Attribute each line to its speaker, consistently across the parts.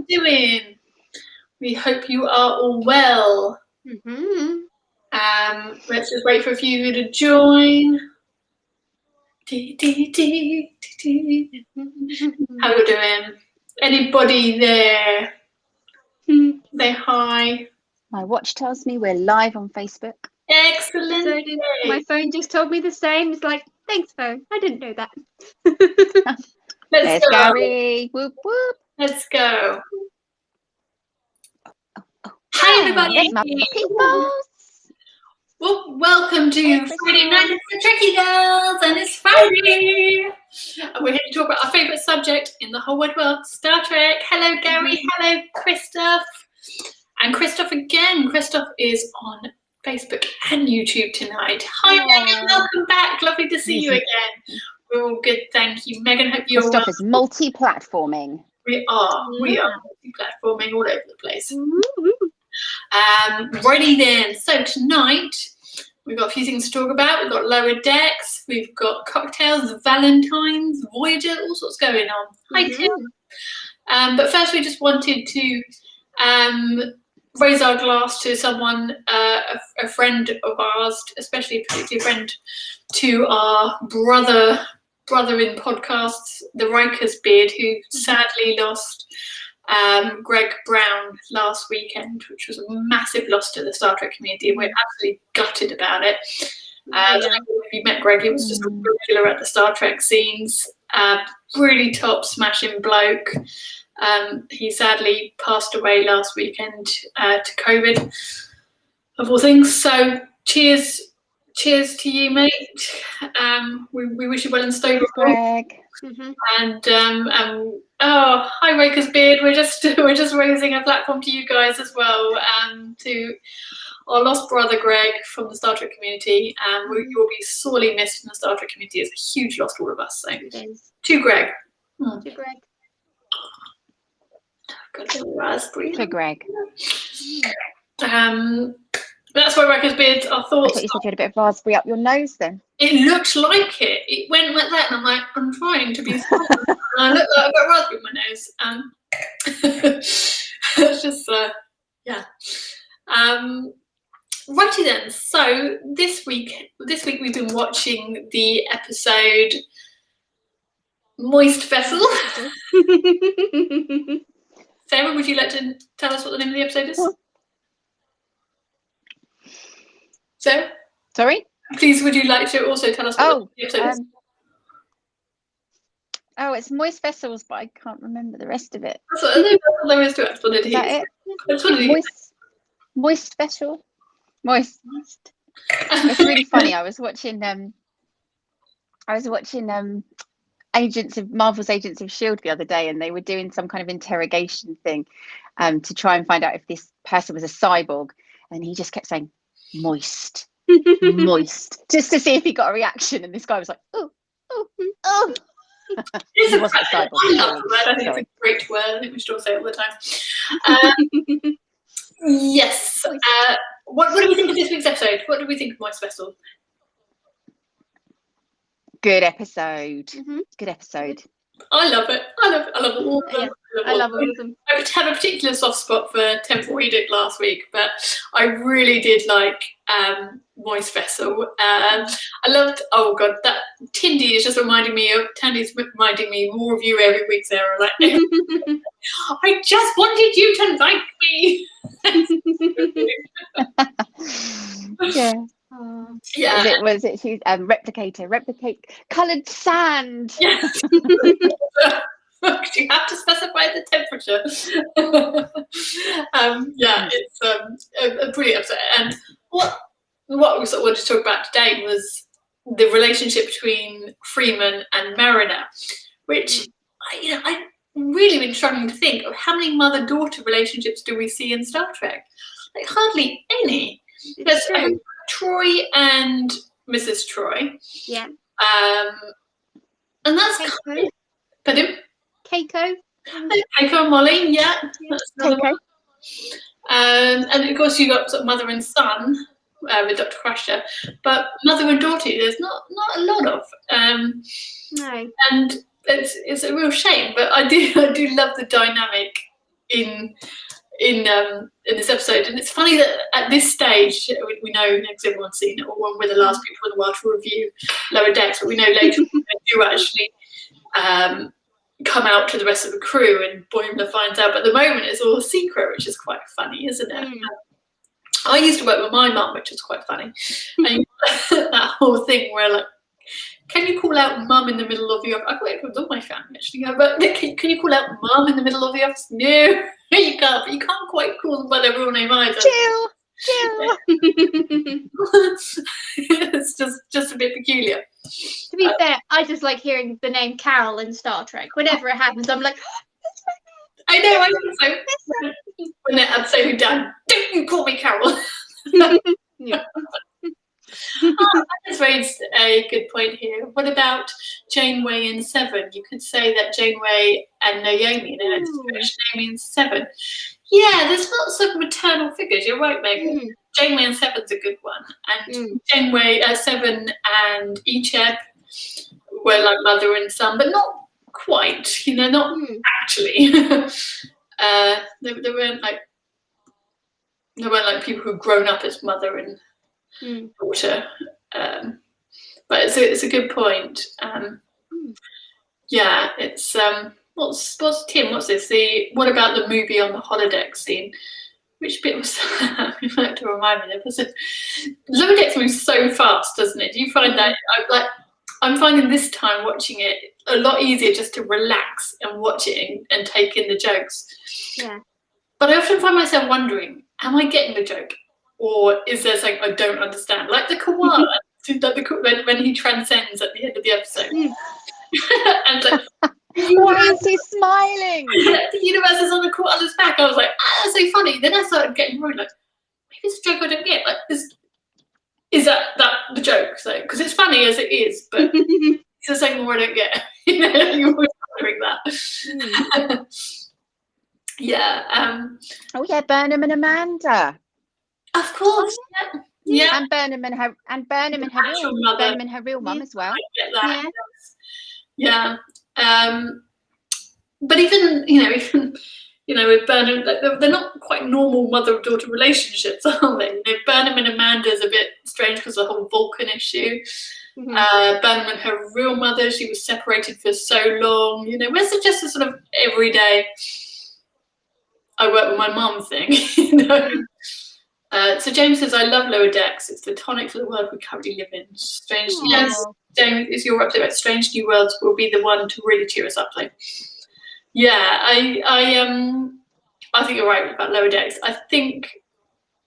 Speaker 1: you doing? We hope you are all well.
Speaker 2: Mm-hmm.
Speaker 1: Let's just wait for a few to join. How you doing? Anybody there? Say hi.
Speaker 3: My watch tells me we're live on Facebook.
Speaker 1: Excellent.
Speaker 2: My phone just told me the same. It's like, thanks, phone. I didn't know that.
Speaker 1: Let's
Speaker 3: There's
Speaker 1: go.
Speaker 3: Gary. Whoop whoop.
Speaker 1: Let's go.
Speaker 3: Oh,
Speaker 1: Hi, everybody.
Speaker 3: There's my people.
Speaker 1: Well, welcome to Friday Night at the Trekkie Girls, and it's Friday. And we're here to talk about our favourite subject in the whole wide world, Star Trek. Hello, Gary. Hello, Christoph. And Christoph again. Christoph is on Facebook and YouTube tonight. Hi, Megan. Welcome back. Lovely to see you again. We're all good, thank you. Megan, hope you're well.
Speaker 3: Christoph is multi-platforming.
Speaker 1: We are multi-platforming all over the place. Righty then. So tonight we've got a few things to talk about. We've got Lower Decks, we've got cocktails, Valentines, Voyager, all sorts going on. Hi, Tim. But first we just wanted to raise our glass to someone, a friend of ours, especially a particular friend to our brother in podcasts, the Riker's Beard, who sadly lost Greg Brown last weekend, which was a massive loss to the Star Trek community. We're absolutely gutted about it. I don't know if you met Greg, he was just a regular at the Star Trek scenes, really top smashing bloke. He sadly passed away last weekend to COVID, of all things. So cheers to you, mate. We wish you well and stay with
Speaker 3: Greg.
Speaker 1: And hi, Raker's Beard. We're just raising a platform to you guys as well, to our lost brother Greg from the Star Trek community. You will be sorely missed in the Star Trek community. It's a huge loss to all of us. So to Greg.
Speaker 2: To Greg.
Speaker 1: Got a little raspberry.
Speaker 3: To Greg.
Speaker 1: That's why Raker's Beard. Our thoughts.
Speaker 3: I thought you said you had a bit of raspberry up your nose then.
Speaker 1: It looked like it. It went like that, and I'm like, I'm trying to be smart. And I look like I've got raspberry in my nose. It's just, yeah. Righty then. So this week we've been watching the episode Moist Vessel. Sarah, would you like to tell us what the name of the episode is? Sarah? Sorry? Please, would you like to also tell us what the episode is?
Speaker 3: It's Moist Vessels, but I can't remember the rest of it.
Speaker 1: That's what there is to it. That's what it is. That's what it is.
Speaker 3: Moist Vessel? Moist. It's really funny. I was watching Marvel's Agents of S.H.I.E.L.D. the other day, and they were doing some kind of interrogation thing to try and find out if this person was a cyborg, and he just kept saying moist. Moist, just to see if he got a reaction, and this guy was like, oh.
Speaker 1: He wasn't a cyborg. I love that. I think it's a great word. I think we should all say it all the time. Yes. What do we think of this week's episode? What do we think of Moist Vessel?
Speaker 3: Good episode. Good episode.
Speaker 1: I love it. I love all of them.
Speaker 2: I love all of them.
Speaker 1: I have a particular soft spot for Temple Edict last week, but I really did like Moist Vessel. I loved, that Tandy's reminding me more of you every week, Sarah. Like, I just wanted you to like me.
Speaker 3: Yeah.
Speaker 1: Yeah.
Speaker 3: Was it she's replicate coloured sand?
Speaker 1: Yes. You have to specify the temperature. It's a brilliant episode. And what we sort of wanted to talk about today was the relationship between Freeman and Mariner, which I really been struggling to think of how many mother-daughter relationships do we see in Star Trek? Like hardly any. There's Troy and Mrs. Troy.
Speaker 2: Yeah.
Speaker 1: And that's kind of, pardon?
Speaker 2: Keiko.
Speaker 1: Keiko and Molly, yeah. That's another one. And of course you got sort of mother and son with Dr. Crusher, but mother and daughter there's not a lot of.
Speaker 2: No.
Speaker 1: And it's a real shame, but I do love the dynamic in this episode. And it's funny that at this stage, we know, because everyone's seen it, or when we're the last people in the world to review Lower Decks, but we know later on they do actually come out to the rest of the crew, and Boimler finds out. But at the moment, it's all a secret, which is quite funny, isn't it? I used to work with my mum, which was quite funny. And that whole thing where, like, can you call out mum in the middle of the office? I work with all my family, actually. But can you call out mum in the middle of the office? No, you can't. But you can't quite call them by their real name either.
Speaker 3: Chill.
Speaker 1: It's just a bit peculiar.
Speaker 2: To be fair, I just like hearing the name Carol in Star Trek. Whenever it happens, I'm like,
Speaker 1: I know, I think so. When they're absolutely done, don't you call me Carol.
Speaker 2: yeah.
Speaker 1: That just raised a good point here. What about Janeway in Seven? You could say that Janeway and Naomi, Naomi in Seven. Yeah, there's lots of maternal figures. You're right, Megan. Janeway in Seven's a good one. And Janeway, Seven and Icheb were like mother and son, but not quite, not actually. They weren't like people who'd grown up as mother and daughter. But it's a good point. Yeah, it's what's Tim? What's this? What about the movie on the holodeck scene? Which bit was that? You might have to remind me. There was Lower Decks moves so fast, doesn't it? Do you find that I'm finding this time watching it a lot easier just to relax and watch it and take in the jokes.
Speaker 2: Yeah.
Speaker 1: But I often find myself wondering, am I getting the joke? Or is there something I don't understand? Like the koala, when he transcends at the end of the episode. And like,
Speaker 3: why is he smiling?
Speaker 1: The universe is on the koala's back. I was like, that's so funny. Then I started getting worried, like, maybe it's a joke I don't get. Like, is that the joke? So, because it's funny as it is, but it's the same more I don't get. You're always wondering that. Yeah.
Speaker 3: Oh yeah, Burnham and Amanda.
Speaker 1: Of course. Yeah.
Speaker 3: And Burnham and her real mum as well.
Speaker 1: I get that. Yeah. But even with Burnham, they're not quite normal mother-daughter relationships, are they? Burnham and Amanda is a bit strange because of the whole Vulcan issue. Burnham and her real mother, she was separated for so long. Where's it just a sort of everyday I work with my mum thing? So James says, I love Lower Decks. It's the tonic for the world we currently live in. Strange. Aww. Yes, James, is your update about Strange New Worlds will be the one to really cheer us up, though. Yeah, I think you're right about Lower Decks. I think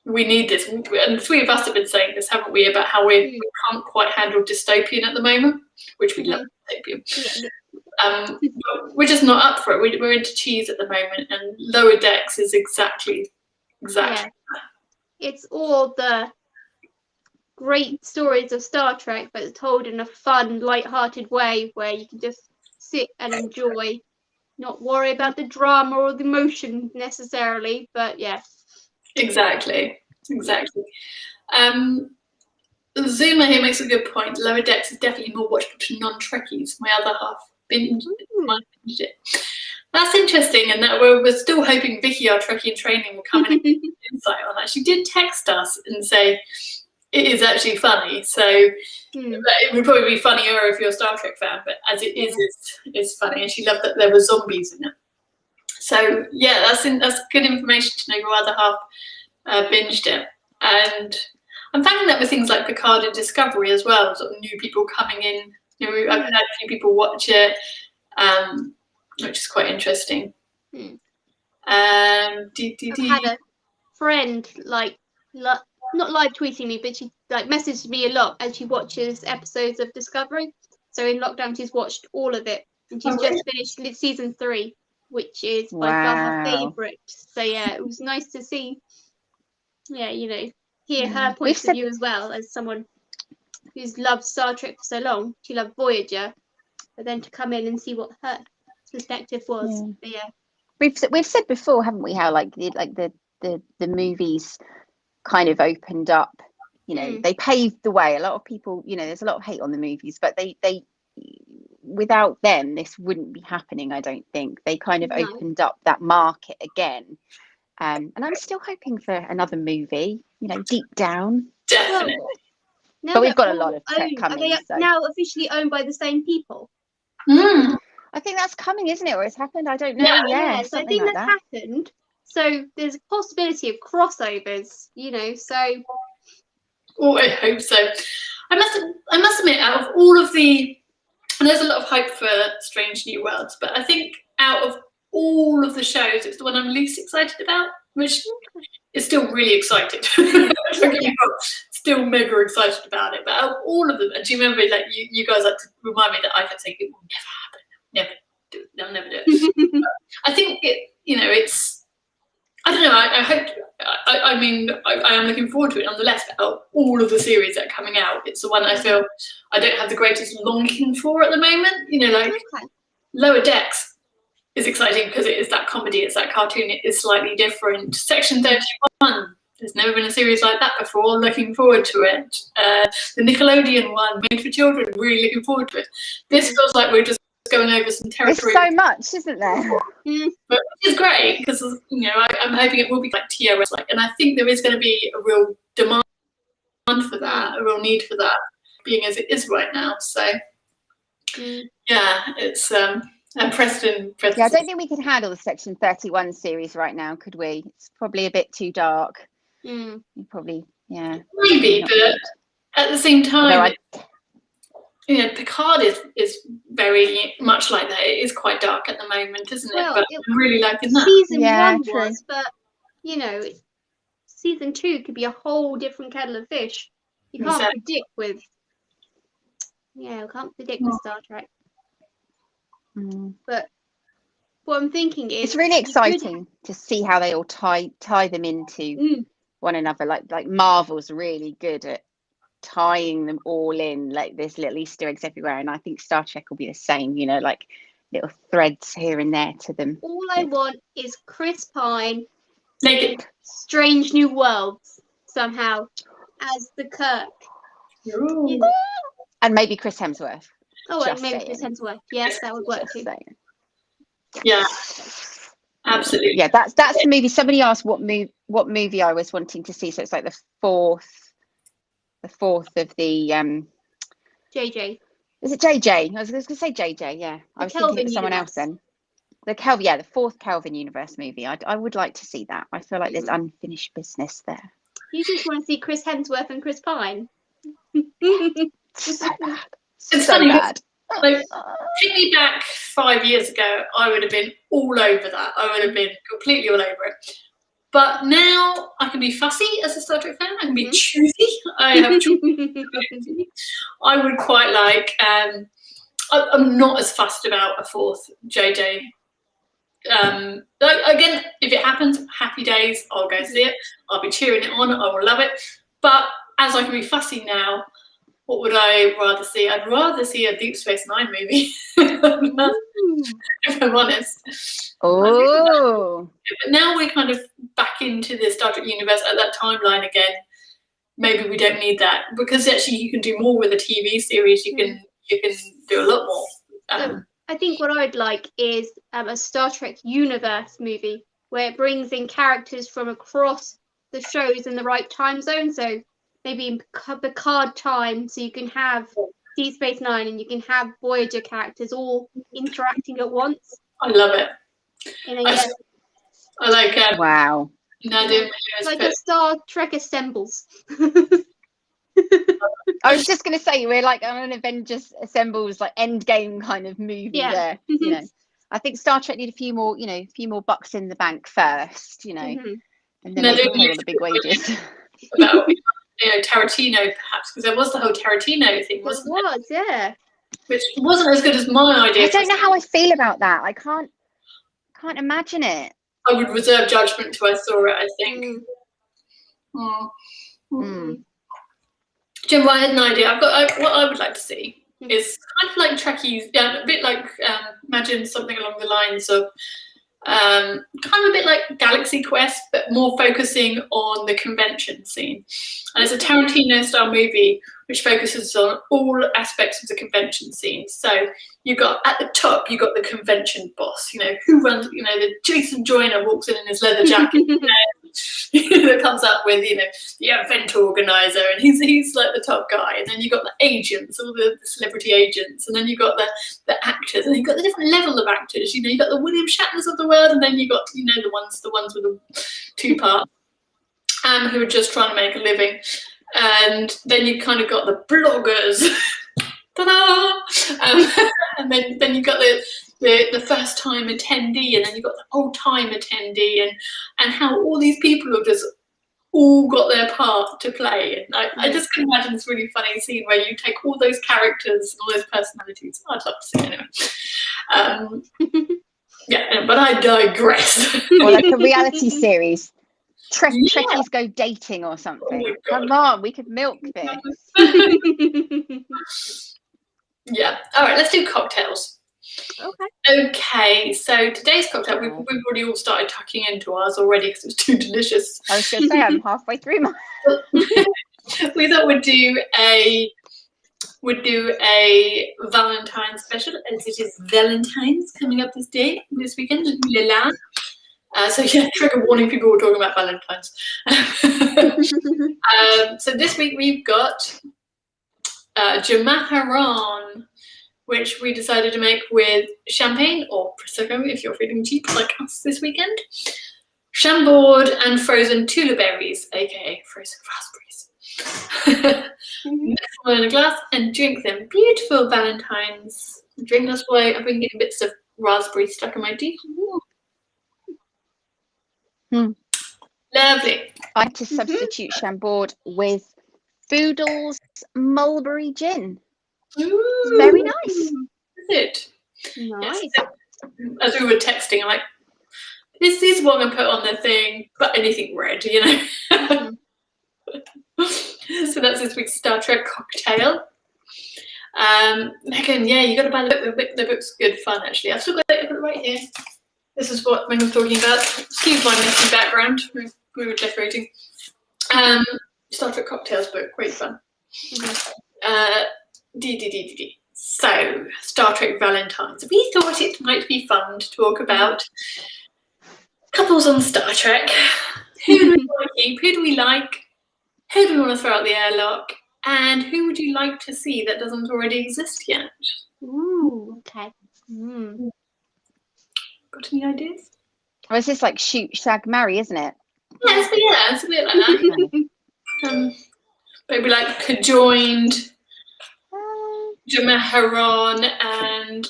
Speaker 1: we need this, and the three of us have been saying this, haven't we, about how we can't quite handle dystopian at the moment, which we love dystopian. But we're just not up for it. We're into cheese at the moment, and Lower Decks is exactly that.
Speaker 2: It's all the great stories of Star Trek, but it's told in a fun, light-hearted way where you can just sit and enjoy, not worry about the drama or the emotion necessarily, but yeah. Exactly.
Speaker 1: Zuma here makes a good point. Lower Decks is definitely more watchable to non-Trekkies. My other half binged it. That's interesting, and that we're still hoping Vicky, our Trekkie in training, will come in and give insight on that. She did text us and say it is actually funny. So it would probably be funnier if you're a Star Trek fan, but as it is, it's funny. And she loved that there were zombies in it. So yeah, that's good information to know. Your other half binged it, and I'm finding that with things like Picard and Discovery as well. Sort of new people coming in. I've had a few people watch it. Which is quite interesting.
Speaker 2: I've had a friend not live tweeting me, but she messaged me a lot as she watches episodes of Discovery. So in lockdown, she's watched all of it, and she's just finished season 3, which is by far her favourite. So yeah, it was nice to see. Yeah, hear her point of view as well as someone who's loved Star Trek for so long. She loved Voyager, but then to come in and see what her perspective was.
Speaker 3: We've said before, haven't we, how the movies kind of opened up, they paved the way. A lot of people, there's a lot of hate on the movies, but they without them, this wouldn't be happening. I don't think they kind of opened up that market again. And I'm still hoping for another movie, deep down.
Speaker 1: Definitely.
Speaker 2: Well,
Speaker 3: but we've got a lot of Trek coming.
Speaker 2: Are they now officially owned by the same people?
Speaker 3: I think that's coming, isn't it? Or it's happened? I don't know. Yeah,
Speaker 2: so I think
Speaker 3: like
Speaker 2: that's happened. So there's a possibility of crossovers, so.
Speaker 1: Oh, I hope so. I must admit, out of all of the, and there's a lot of hype for Strange New Worlds, but I think out of all of the shows, it's the one I'm least excited about, which is still really excited. Still mega excited about it. But out of all of them, and do you remember that you guys like to remind me that I kept saying it will never happen, they'll never do it. I think it's. I don't know. I hope. I mean, I am looking forward to it nonetheless. But out of all of the series that are coming out, it's the one I feel I don't have the greatest longing for at the moment. Lower Decks is exciting because it is that comedy, it's that cartoon, it is slightly different. Section 31. There's never been a series like that before. Looking forward to it. The Nickelodeon one, made for children. Really looking forward to it. This feels like we're just going over some territory.
Speaker 3: There's so much, isn't there?
Speaker 1: But it's great because I'm hoping it will be like TOS and I think there is going to be a real demand for that, a real need for that, being as it is right now. So it's Preston.
Speaker 3: Yeah, I don't think we could handle the Section 31 series right now, could we? It's probably a bit too dark. Probably,
Speaker 1: maybe, but at the same time. Picard is very much like that. It is quite dark at the moment, isn't it? But I'm really liking that.
Speaker 2: Season 1 was, but season 2 could be a whole different kettle of fish. You can't predict with. Yeah, we can't predict with Star Trek. But what I'm thinking is,
Speaker 3: it's really exciting to see how they all tie them into one another. Like Marvel's really good at tying them all in, like there's little Easter eggs everywhere, and I think Star Trek will be the same, like little threads here and there to them.
Speaker 2: All I want is Chris Pine
Speaker 1: naked
Speaker 2: Strange New Worlds somehow as the Kirk.
Speaker 3: And maybe Chris Hemsworth.
Speaker 2: And maybe Chris Hemsworth. Yes, that would work too.
Speaker 1: Yeah, absolutely.
Speaker 3: Yeah, that's the movie. Somebody asked what movie I was wanting to see, so it's like the fourth of the
Speaker 2: JJ.
Speaker 3: Is it JJ? I was going to say JJ. Yeah, I was thinking of someone else then. The fourth Kelvin universe movie. I would like to see that. I feel like there's unfinished business there.
Speaker 2: You just want to see Chris Hemsworth and Chris Pine.
Speaker 3: So bad.
Speaker 1: It's so funny. Bad. Take me back 5 years ago, I would have been all over that. I would have been completely all over it. But now I can be fussy as a Star Trek fan. I can be choosy. I have choosy. I would quite like. I'm not as fussed about a fourth JJ. Again, if it happens, happy days. I'll go see it. I'll be cheering it on. I will love it. But as I can be fussy now, what would I rather see? I'd rather see a Deep Space Nine movie. If I'm honest.
Speaker 3: Oh.
Speaker 1: But now we're kind of back into the Star Trek universe at that timeline again. Maybe we don't need that because actually you can do more with a TV series. You can do a lot more.
Speaker 2: I think what I'd like is a Star Trek universe movie where it brings in characters from across the shows in the right time zone. So maybe in Picard time, so you can have Deep Space Nine and you can have Voyager characters all interacting at once.
Speaker 1: I love it. I like it.
Speaker 3: Wow.
Speaker 1: Nadia,
Speaker 2: like a Star Trek assembles.
Speaker 3: I was just going to say we're like an Avengers assembles like Endgame kind of movie there. I think Star Trek need a few more bucks in the bank first, and then they can pay all the big wages.
Speaker 1: About Tarantino perhaps, because there was the whole Tarantino thing, wasn't it?
Speaker 2: Yeah.
Speaker 1: Which wasn't as good as my idea.
Speaker 3: I don't know how I feel about that. I can't imagine it.
Speaker 1: I would reserve judgment till I saw it, I think. Jim, I had an idea. What I would like to see is kind of like Trekkies, a bit like imagine something along the lines of kind of a bit like Galaxy Quest, but more focusing on the convention scene. And it's a Tarantino style movie which focuses on all aspects of the convention scene. So you got at the top, you got the convention boss, who runs, the Jason Joyner walks in his leather jacket, that comes up with, the event organizer, and he's like the top guy. And then you got the agents, all the celebrity agents, and then you got the actors, and you got the different level of actors. You got the William Shatners of the world, and then you got the ones with the two parts, who are just trying to make a living. And then you kind of got the bloggers, ta-da! And then you got the first time attendee, and then you got the old time attendee, and how all these people have just all got their part to play. And I just can imagine this really funny scene where you take all those characters and all those personalities. I'd love to see it anyway. Yeah, but I digress.
Speaker 3: Or like a reality series. Trekkies go dating or something.
Speaker 1: Oh,
Speaker 3: come on, we could milk this.
Speaker 1: Yeah. All right, let's do cocktails. Okay, so today's cocktail, we've already all started tucking into ours already because it was too delicious.
Speaker 3: I was going to say, I'm halfway through mine.
Speaker 1: We thought we'd do a Valentine's special, as it is Valentine's coming up this weekend. So yeah, trigger warning, people were talking about Valentine's. So this week we've got Jamaharon, which we decided to make with champagne or Prosecco if you're feeling cheap like us this weekend, chambord and frozen tula berries, aka frozen raspberries. Mix them all in a glass and drink them. Beautiful Valentine's drink. That's why I've been getting bits of raspberry stuck in my teeth. Lovely.
Speaker 3: I like to substitute chambord with Foodle's mulberry gin.
Speaker 1: Ooh,
Speaker 3: it's very nice.
Speaker 1: Is it?
Speaker 2: Nice.
Speaker 1: Yes. As we were texting, I'm like, this is what I'm gonna put on the thing, but anything red, So that's this week's Star Trek cocktail. Megan, yeah, you got to buy the book. The book's good fun, actually. I've still got it right here. This is what Megan's talking about. Excuse my messy background. We were decorating. Star Trek cocktails book, great fun. So, Star Trek Valentines. We thought it might be fun to talk about couples on Star Trek. Who do we want to keep? Who do we like? Who do we want to throw out the airlock? And who would you like to see that doesn't already exist yet?
Speaker 2: Ooh, okay.
Speaker 1: Got any ideas?
Speaker 3: Oh, it's just like shoot, shag, marry, isn't it?
Speaker 1: Yeah, it's a bit like that. Maybe like conjoined Jamaharon and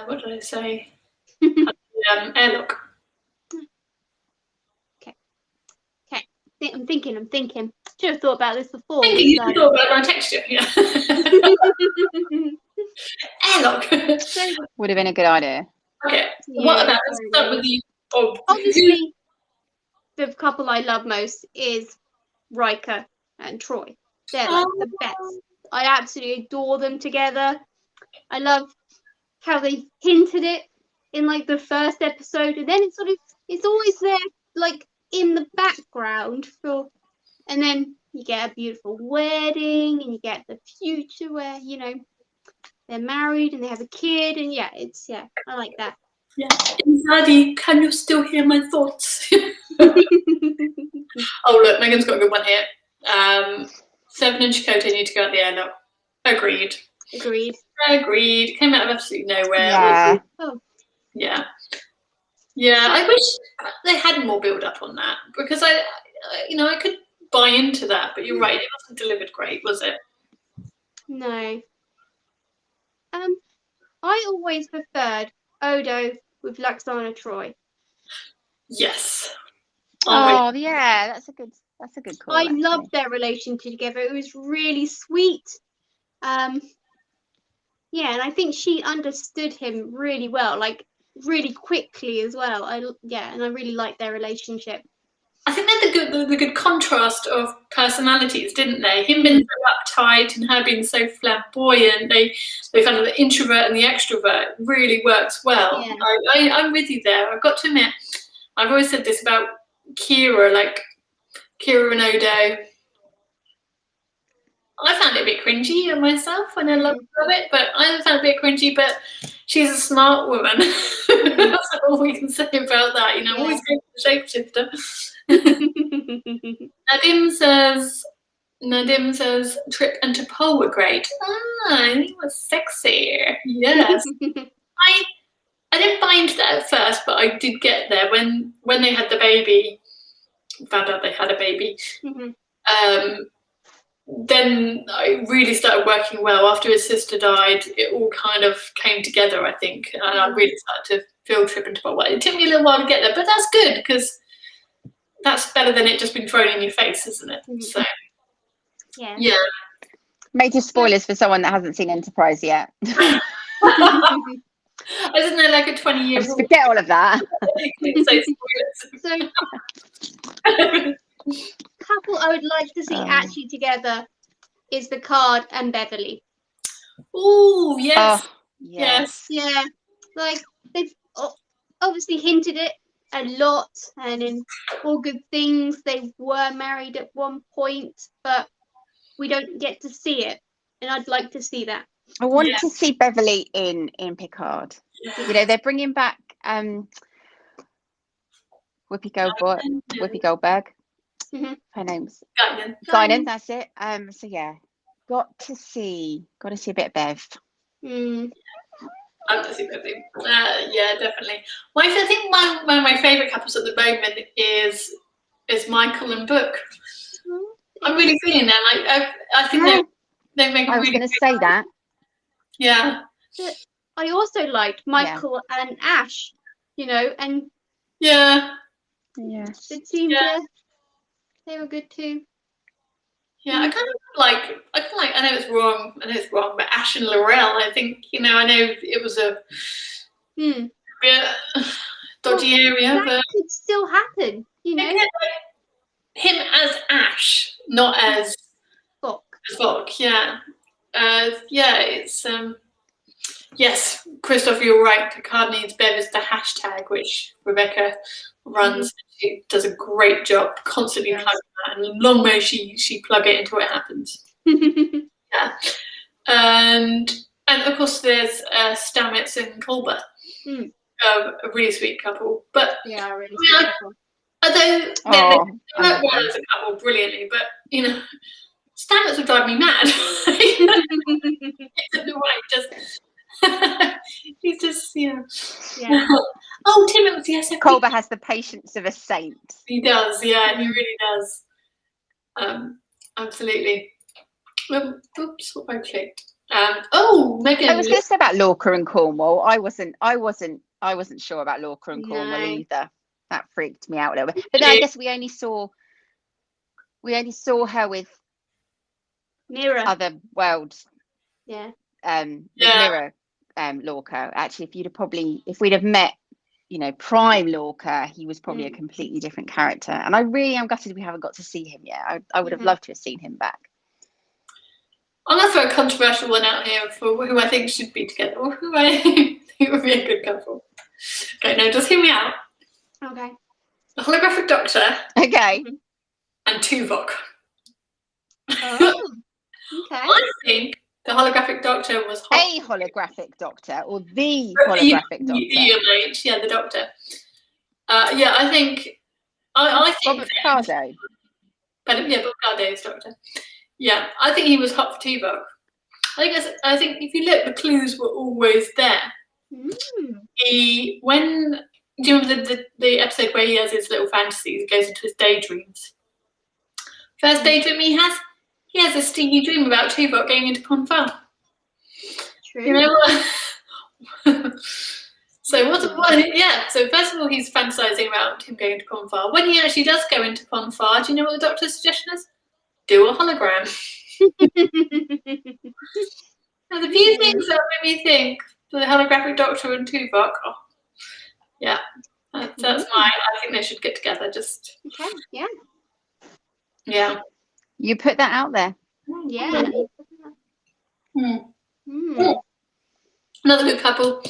Speaker 1: what did I say? Airlock.
Speaker 2: I'm thinking. Should have thought about this before.
Speaker 1: You thought about my texture, yeah. Airlock.
Speaker 3: Would have been a good idea.
Speaker 1: Okay.
Speaker 2: Yeah,
Speaker 1: What about, let's start with you.
Speaker 2: Obviously, the couple I love most is Riker and Troy. They're like the best. I absolutely adore them together. I love how they hinted it in like the first episode, and then it's always there like in the background and then you get a beautiful wedding and you get the future where they're married and they have a kid, and I like that.
Speaker 1: Yeah. Zaddy, can you still hear my thoughts? Oh look, Megan's got a good one here. 7 and Chakotay need to go at the airlock. Agreed. Came out of absolutely nowhere.
Speaker 3: Yeah.
Speaker 1: Yeah. I wish they had more build up on that, because I could buy into that, but you're right, it wasn't delivered great, was it?
Speaker 2: No. I always preferred Odo with Lwaxana Troy.
Speaker 1: Yes.
Speaker 3: Oh yeah, that's a good call.
Speaker 2: I loved their relationship together. It was really sweet. And I think she understood him really well, like really quickly as well. And I really liked their relationship.
Speaker 1: I think they're the good contrast of personalities, didn't they? Him being so uptight and her being so flamboyant. They kind of the introvert and the extrovert really works well. Yeah. I'm with you there. I've got to admit, I've always said this about Kira, like Kira and Odo. I found it a bit cringy myself when I loved it, but I found it a bit cringy, but she's a smart woman. That's all we can say about that. Always go for the shapeshifter. Nadim says Trip and T'Pol were great. He was sexy. Yes. I didn't buy into that at first, but I did get there when they had the baby. Found out they had a baby. Then I really started working well. After his sister died, it all kind of came together, I think, and I really started to feel Trip and T'Pol. It took me a little while to get there, but that's good because that's better than it just being thrown in your face, isn't it? So yeah.
Speaker 3: Major spoilers for someone that hasn't seen Enterprise yet.
Speaker 1: Isn't there like a 20-year rule?
Speaker 3: Forget all of that.
Speaker 2: So couple I would like to see actually together is the Card and Beverly.
Speaker 1: Oh yes.
Speaker 3: Yes.
Speaker 2: Yeah, like they've obviously hinted it a lot, and in All Good Things they were married at one point, but we don't get to see it, and I'd like to see that.
Speaker 3: I want to see Beverly in Picard. They're bringing back Whoopi Goldberg. Her name's Guinan. That's it. So got to see a bit of Bev.
Speaker 1: I'd like to see Beverly. Definitely. I think one of my favourite couples at the moment is Michael and Book. I'm really feeling them. I think they make.
Speaker 3: I was going to say that.
Speaker 1: Yeah.
Speaker 2: I also liked Michael and Ash, and it seemed they were good too.
Speaker 1: Yeah, I kind of like. I know it's wrong. But Ash and Laurel. I think I know it was a bit dodgy area, but
Speaker 2: that could still happen.
Speaker 1: Him as Ash, not as Spock. Yeah. It's yes, Christoph, you're right. Picard needs Bev as the hashtag, which Rebecca runs. She does a great job constantly plugging that, and long may she plug it into what happens. And of course there's Stamets and Culber, a really sweet couple. But
Speaker 2: really sweet couple.
Speaker 1: Although they work well as a couple brilliantly, but Stamets would drive me mad. He's just Oh, Timmons, yes.
Speaker 3: Culber has the patience of a saint.
Speaker 1: He does, he really does. Absolutely. Oops, what I clicked. Megan.
Speaker 3: I was going to say about Lorca and Cornwall. I wasn't sure about Lorca and Cornwall either. That freaked me out a little bit. But then I guess we only saw her with
Speaker 2: Mirror.
Speaker 3: Other worlds. Mirror Lorca. Actually, if we'd have met, Prime Lorca, he was probably a completely different character. And I really am gutted we haven't got to see him yet. I would have loved to have seen him back.
Speaker 1: I'm going to throw a controversial one out here for who I think should be together, or who I think would be a good couple. Okay, no, just hear me out.
Speaker 2: Okay.
Speaker 1: The Holographic Doctor.
Speaker 3: Okay.
Speaker 1: And Tuvok.
Speaker 2: Oh, okay.
Speaker 1: I think the Holographic Doctor was
Speaker 3: a Holographic Doctor, or the Holographic Doctor.
Speaker 1: The Doctor. I think. I think
Speaker 3: Robert Picardo.
Speaker 1: Bob Picardo's Doctor. Yeah, I think he was hot for Tuvok. I think if you look, the clues were always there. Do you remember the episode where he has his little fantasies? He goes into his daydreams. First daydream he has a steamy dream about Tuvok going into Ponfar.
Speaker 2: True.
Speaker 1: So So first of all, he's fantasizing about him going to Ponfar. When he actually does go into Ponfar, do you know what the Doctor's suggestion is? Do a hologram. Now, the few things that made me think the Holographic Doctor and Tuvok. That's I think they should get together. Just yeah.
Speaker 3: You put that out there.
Speaker 2: Yeah.
Speaker 1: Another good couple,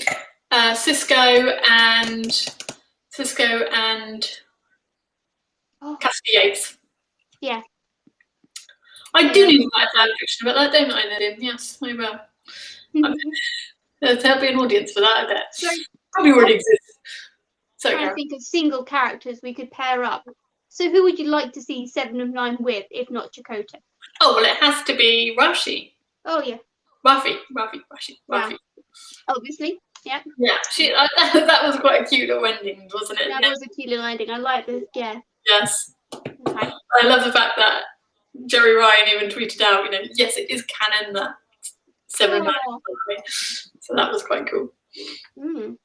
Speaker 1: Cisco and Cassidy Yates.
Speaker 2: Yeah.
Speaker 1: I do need to write fan fiction about that, don't I, Nadine? Yes, I will. There'll be an audience for that, I bet.
Speaker 2: So,
Speaker 1: probably already exists. So,
Speaker 2: trying to think of single characters we could pair up. So who would you like to see 7 of 9 with, if not Chakotay?
Speaker 1: Oh, well, it has to be Rashi.
Speaker 2: Oh, yeah.
Speaker 1: Rafi.
Speaker 2: Yeah. Obviously, yeah.
Speaker 1: Yeah, that was quite a cute little ending, wasn't it?
Speaker 2: That was a cute little ending. I like this, yeah.
Speaker 1: Yes.
Speaker 2: Okay.
Speaker 1: I love the fact that Jerry Ryan even tweeted out, yes, it is canon that 7 of 9 is. So that was quite cool.
Speaker 2: Mm.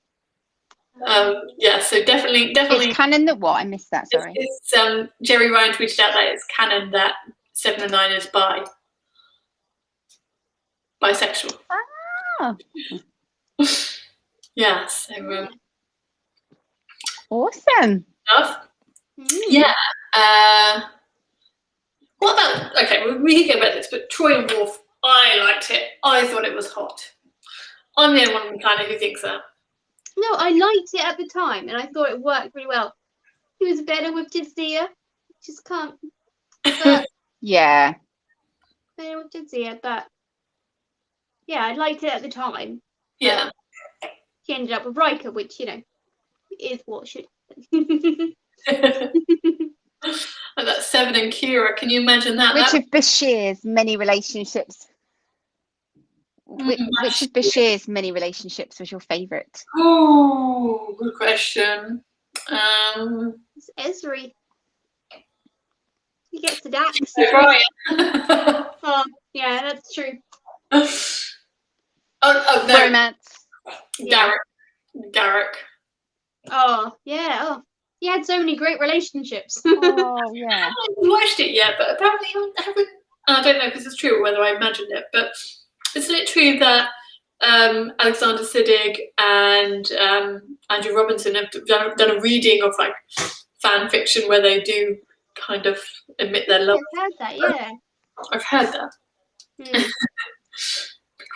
Speaker 1: Yeah, so definitely.
Speaker 3: It's canon that what? I missed that, sorry.
Speaker 1: It's Jerry Ryan tweeted out that it's canon that 7 of 9 is bisexual.
Speaker 3: Oh.
Speaker 1: Yeah, so
Speaker 3: Awesome.
Speaker 1: stuff.
Speaker 2: Mm.
Speaker 1: Yeah. What about, okay, we can get about this, but Troy and Worf, I liked it. I thought it was hot. I'm the only one on the planet who thinks that.
Speaker 2: No, I liked it at the time, and I thought it worked really well. He was better with Jadzia. Just can't. But
Speaker 3: Yeah.
Speaker 2: better with Jadzia, but yeah, I liked it at the time.
Speaker 1: Yeah.
Speaker 2: She ended up with Riker, which is what should happen.
Speaker 1: And that's 7 and Kira. Can you imagine that?
Speaker 3: Which of Bashir's many relationships? Which of Bashir's many relationships was your favourite?
Speaker 1: Oh, good question.
Speaker 2: It's Ezri. He gets to Dax.
Speaker 1: Right.
Speaker 2: Oh, yeah, that's true.
Speaker 1: Oh no.
Speaker 3: Romance.
Speaker 1: Garrick.
Speaker 2: Oh, yeah. Oh, he had so many great relationships.
Speaker 3: Oh, yeah.
Speaker 1: I haven't watched it yet, but apparently I haven't. I don't know if this is true or whether I imagined it, but isn't it true that Alexander Siddig and Andrew Robinson have done a reading of like fan fiction where they do kind of admit their love?
Speaker 2: I've heard that, yeah.
Speaker 1: I've heard that.
Speaker 2: Mm.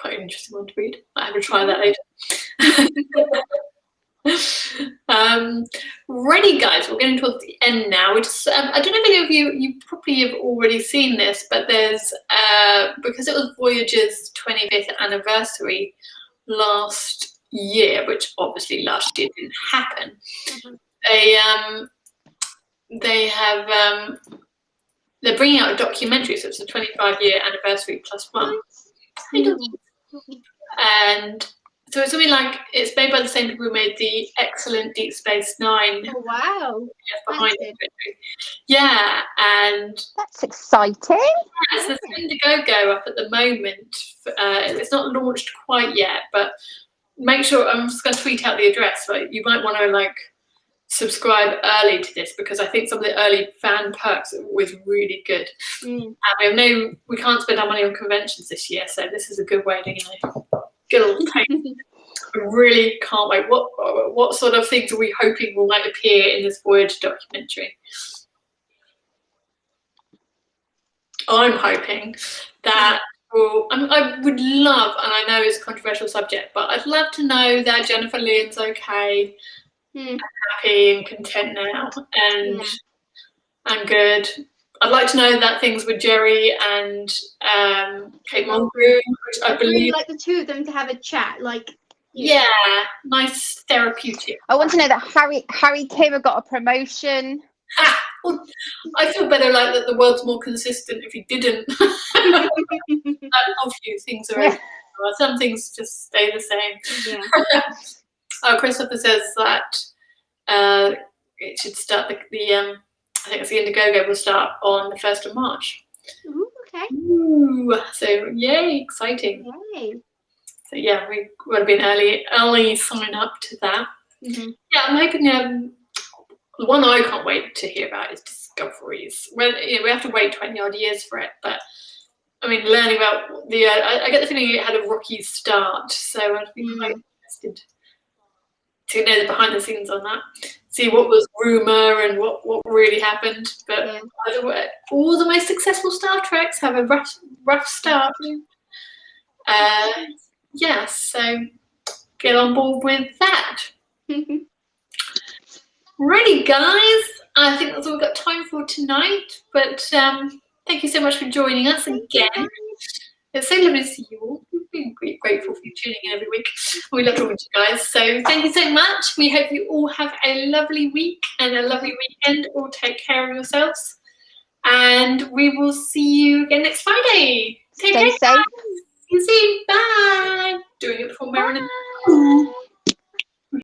Speaker 1: Quite an interesting one to read. I have to try that later. Ready, guys, we're getting towards the end now. I don't know if any of you probably have already seen this, but there's because it was Voyager's 25th anniversary last year, which obviously last year didn't happen.
Speaker 2: Mm-hmm.
Speaker 1: They're bringing out a documentary, so it's a 25-year anniversary plus one. And so it's something like, it's made by the same people who made the excellent Deep Space Nine.
Speaker 2: Oh, wow.
Speaker 1: Behind it. Yeah, and
Speaker 3: that's exciting.
Speaker 1: Yes, there's Indiegogo up at the moment. It's not launched quite yet, but make sure, I'm just going to tweet out the address, but you might want to subscribe early to this, because I think some of the early fan perks are always really good.
Speaker 2: Mm.
Speaker 1: And we can't spend our money on conventions this year, so this is a good way to get a little taste. I really can't wait. What sort of things are we hoping will appear in this Voyager documentary? I'm hoping that I would love, and I know it's a controversial subject, but I'd love to know that Jennifer Lynn's okay, and happy and content now, and good. I'd like to know that things with Jerry and Kate Mulgrew, which I believe.
Speaker 2: Really like the two of them to have a chat,
Speaker 1: Yeah, nice therapeutic.
Speaker 3: I want to know that Harry Kim got a promotion.
Speaker 1: Well, I feel better that the world's more consistent if he didn't. A few things are some things just stay the same. Yeah. Christopher says that it should start I think it's the Indiegogo will start on the 1st of March.
Speaker 2: Ooh, okay.
Speaker 1: Ooh, so yay, exciting.
Speaker 2: Yay.
Speaker 1: So yeah, we would have been early sign up to that.
Speaker 2: Mm-hmm. Yeah,
Speaker 1: I'm hoping the one I can't wait to hear about is Discoveries. We have to wait 20 odd years for it, but I mean, learning about I get the feeling it had a rocky start, so I'd be quite interested to know the behind the scenes on that, see what was rumor and what really happened. But either way, all the most successful Star Treks have a rough start. So get on board with that. Ready, guys? I think that's all we've got time for tonight. But thank you so much for joining us again. It's so lovely to see you all. We're really grateful for you tuning in every week. We love talking to you guys. So thank you so much. We hope you all have a lovely week and a lovely weekend. All take care of yourselves. And we will see you again next Friday.
Speaker 3: Stay safe.
Speaker 1: See you soon. Bye. Doing it before Marilyn.